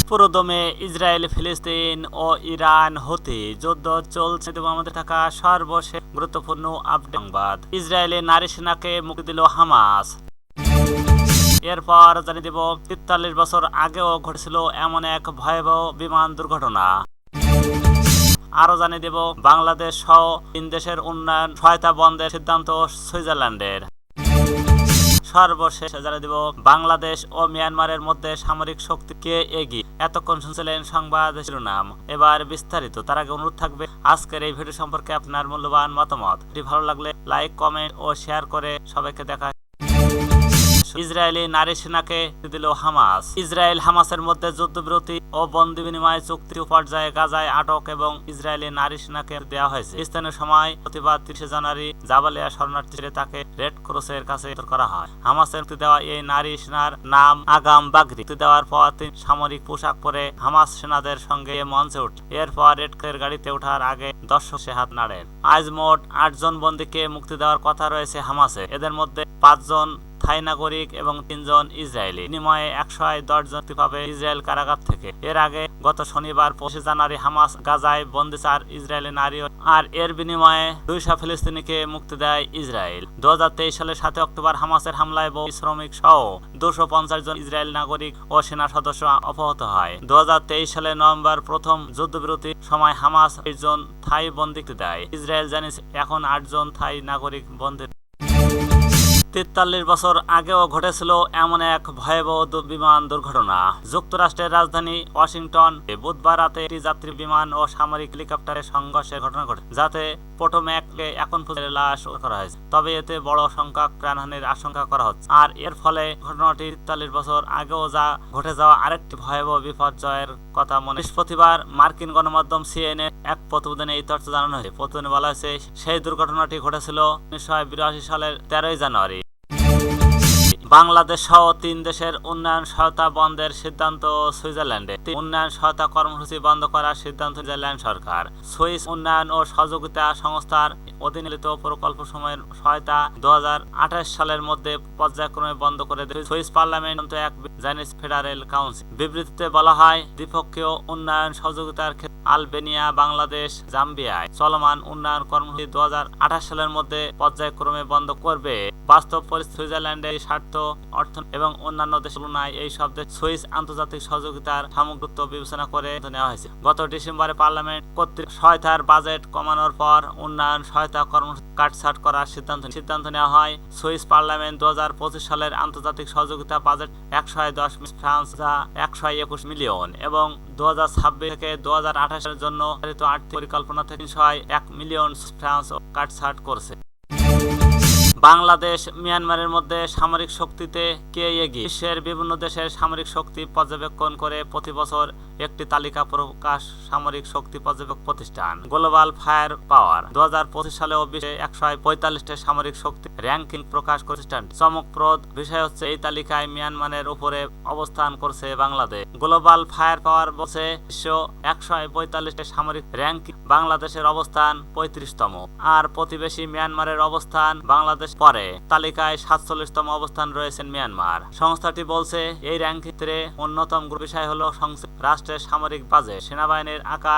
পুরোদমে ইসরায়েল, ফিলিস্তিন ও ইরান হতে যুদ্ধ চলছে এবং আমাদের থাকা সর্বশেষ গুরুত্বপূর্ণ আপডেট সংবাদ। ইসরায়েলের নারী সেনাকে মুক্তি দিল হামাস। এরপর জানিয়ে দেব ৪৩ বছর আগেও ঘটেছিল এমন এক ভয়াবহ বিমান দুর্ঘটনা। আরো জানিয়ে দেব বাংলাদেশ সহ ৩ দেশের উন্নয়ন সহায়তা বন্ধের সিদ্ধান্ত সুইজারল্যান্ডের। সর্বশেষ জানিয়ে দেব বাংলাদেশ ও মিয়ানমারের মধ্যে সামরিক শক্তি কে এগিয়ে। এতক্ষণ শুনছিলেন সংবাদ শিরোনাম, এবার বিস্তারিত। তার আগে অনুরোধ থাকবে আজকের এই ভিডিও সম্পর্কে আপনার মূল্যবান মতামত। এটি ভালো লাগলে লাইক, কমেন্ট ও শেয়ার করে সবাইকে দেখা। ইসরায়েলি নারী সেনাকে দিল হামাস। ইসরায়েল হামাসের মধ্যে যুদ্ধবিরতি ও বন্দি বিনিময় চুক্তি পর্যায়ে গাজায় আটক এবং ইসরায়েলি নারী সেনাকে দেওয়া হয়েছে। স্থানীয় সময় প্রতিবাদ ৩০ জানুয়ারি জাবালিয়া শরণার্থী তাকে রেড ক্রসের কাছে করা হয়। হামাসের মুক্তি দেওয়া এই নারী সেনার নাম আগাম বাগরি। মুক্তি দেওয়ার পর তিনি সামরিক পোশাক পরে হামাস সেনাদের সঙ্গে মঞ্চে ওঠে। এরপর রেড ক্রসের গাড়িতে ওঠার আগে দর্শক সে হাত নাড়েন। আজ মোট ৮ জন বন্দীকে মুক্তি দেওয়ার কথা রয়েছে হামাসে। এদের মধ্যে ৫ জন থাই নাগরিক এবং ৩ জন ইসরায়েলি। বিনিময়ে ১১০ জন মুক্তি পাবে ইসরায়েল কারাগার থেকে। এর আগে গত শনিবার ২৫ জানুয়ারি হামাস গাজায় বন্দী ৪ ইসরায়েলি নারী আর এর বিনিময়ে ২০০ ফিলিস্তিনিকে মুক্তি দেয় ইসরায়েল। ২০২৩ সালের ৭ অক্টোবর হামাসের হামলায় বহু শ্রমিক সহ ২৫০ জন ইসরায়েল নাগরিক ও সেনা সদস্য অপহত হয়। ২০২৩ সালের নভেম্বর প্রথম যুদ্ধবিরতির সময় হামাস ২০ জন থাই বন্দী দেয়। ইসরায়েল জানিয়েছে এখন ৮ জন থাই নাগরিক বন্দী। ৪৩ বছর আগেও ঘটেছিল এমন এক ভয়াবহ বিমান দুর্ঘটনা। যুক্তরাষ্ট্রের রাজধানী ওয়াশিংটন বুধবার রাতে একটি যাত্রী বিমান ও সামরিক হেলিকপ্টারের সংঘর্ষের ঘটনা ঘটে, যাতে পোটোম্যাককে এখন পর্যন্ত লাশ করা হয়েছে। তবে এতে বড় সংখ্যক প্রাণহানির আশঙ্কা করা হচ্ছে। আর এর ফলে ঘটনাটি ৪৩ বছর আগেও ঘটে যাওয়া আরেকটি ভয়াবহ বিপর্যয়ের কথা মনে। বৃহস্পতিবার মার্কিন গণমাধ্যম সিএনএন এক প্রতিবেদনে এই তথ্য জানানো হয়েছে। প্রতিবেদনে বলা হয়েছে সেই দুর্ঘটনাটি ঘটেছিল ১৯৮২ সালের ১৩ জানুয়ারি। বাংলাদেশ সহ ৩ দেশের উন্নয়ন সহায়তা বন্ধের সিদ্ধান্ত সুইজারল্যান্ডে। উন্নয়ন সহায়তা কর্মসূচি বন্ধ করার সিদ্ধান্ত সুইজারল্যান্ড সরকার। সুইস উন্নয়ন ও সহযোগিতা সংস্থার অধীনে প্রকল্প সময়ের সহায়তা ২০২৮ সালের মধ্যে পর্যায়ক্রমে বন্ধ করে দেয় সুইস পার্লামেন্ট এক জানিয়েছে ফেডারেল কাউন্সিল। বিবৃতিতে বলা হয়, দ্বিপক্ষীয় উন্নয়ন সহযোগিতার ক্ষেত্রে আলবেনিয়া, বাংলাদেশ, জাম্বিয়ায় চলমান উন্নয়ন কর্মসূচি ২০২৮ সালের মধ্যে পর্যায়ক্রমে বন্ধ করবে। বাস্তব পরিস্থিতি সুইজারল্যান্ডের স্বার্থ, অর্থ এবং অন্যান্য দেশের তুলনায় এই শব্দে সুইস আন্তর্জাতিক সহযোগিতার সামগ্রিত্ব বিবেচনা করে নেওয়া হয়েছে। গত ডিসেম্বরে পার্লামেন্ট কর্তৃক সহায়তার বাজেট কমানোর পর উন্নয়ন সহায়তা কর্মসূচি কাটছাট করার সিদ্ধান্ত নেওয়া হয়। সুইস পার্লামেন্ট ২০২৫ সালের আন্তর্জাতিক সহযোগিতা বাজেট ১১০ ফ্রান্স যা ১২১ মিলিয়ন এবং ২০২৬ থেকে ২০২৮ এর জন্য আর্থিক পরিকল্পনা থেকে ৩০১ মিলিয়ন ফ্রান্স কাটছাট করছে। বাংলাদেশ মিয়ানমারের মধ্যে সামরিক শক্তিতে কে এগিয়ে। বিশ্বের বিভিন্ন দেশের সামরিক শক্তি পর্যবেক্ষণ করে প্রতি বছর একটি তালিকা প্রকাশ সামরিক শক্তি পর্যবেক্ষক প্রতিষ্ঠান গ্লোবাল ফায়ার পাওয়ার। ২০২৫ সালেও বিশ্বে ১৪৫টি সামরিক শক্তি র্যাঙ্কিং প্রকাশ প্রতিষ্ঠানটি। চমকপ্রদ বিষয় হচ্ছে এই তালিকায় মিয়ানমারের উপরে অবস্থান করছে বাংলাদেশ। গ্লোবাল ফায়ার পাওয়ার বলছে বিশ্ব ১৪৫টি সামরিক র্যাঙ্কিং বাংলাদেশের অবস্থান ৩৫তম, আর প্রতিবেশী মিয়ানমারের অবস্থান বাংলাদেশ পরে। তালিকায় ৪৭তম অবস্থান রয়েছেন মিয়ানমার। সংস্থাটি বলছে এই র্যাঙ্কিংয়ে অন্যতম বিষয় হলো রাষ্ট্রের সামরিক বাজেট, সেনাবাহিনীর আকার